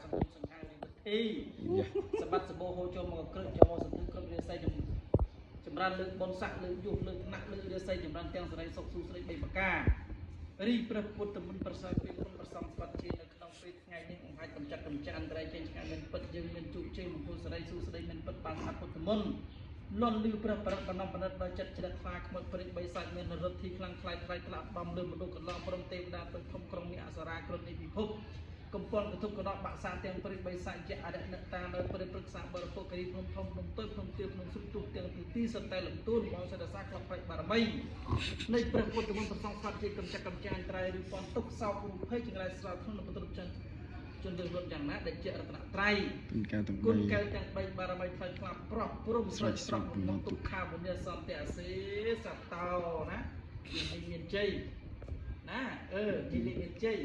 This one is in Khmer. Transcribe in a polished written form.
សង្គមសង្ខារវិធីសម្បត្តិសបោហូចូលមកក្រឹកចូលមកសន្តិគ្រប់រាសីចម្រើនលើកបុណ្យស័ក្តិលើកយុះលើកថ្នាក់លើករាសីចម្រើនទាំងសេរីសុខសួស្តីបីប្រការរីព្រះពុទ្ធមន្តប្រសើរពេលគុណប្រសំបត្តិជានៅក្នុងពេលថ្ងៃនេះបង្ហាញកំចាត់កំចាត់អន្តរជាតិឆ្ងាយមានពិតយើងមានជោគជ័យមង្គលសេរីសួស្តីមានពិតបានស្ដាប់ពុទ្ធមន្តលន់លឺព្រះប្របណ្ដំបណ្ឌិតដោយចិត្តជ្រះថ្លាខ្មោចព្រិចបីសាច់មានរត់ធីខ្លាំងខ្លាយថ្លៃថ្លាបំលើមនុស្សកន្លងព្រមទេវតាទៅធំក្រុងនេះអសរាក្រុមនេះពិភពកំពន់កទុកកដកបាក់សាទាំងព្រិចបីសាច់ជាអរិយអ្នកតានៅព្រឹកសាបរិពុគរីភ្នំធំភ្នំតូចភ្នំទាបភ្នំសុខទុះទាំងទីសតែលំទូនមកសេតសាក្លបប្រៃបារមីនៃព្រះពុទ្ធមន្តប្រសងស្វាត់ជាកំចាត់កំចាយត្រៃឬពន់ទុកសោកភ័យចង្រៃស្រាលក្នុងពុទ្ធចិនជនទៅរត់យ៉ាងណាដែលជារតនត្រ័យគុណកែវទាំង3បារមីថ្លៃថ្លាប្រោះព្រំស្រោចស្រង់ក្នុងទុក្ខាមុនីសន្តិអសេសតោណាមានជ័យណាមានជ័យ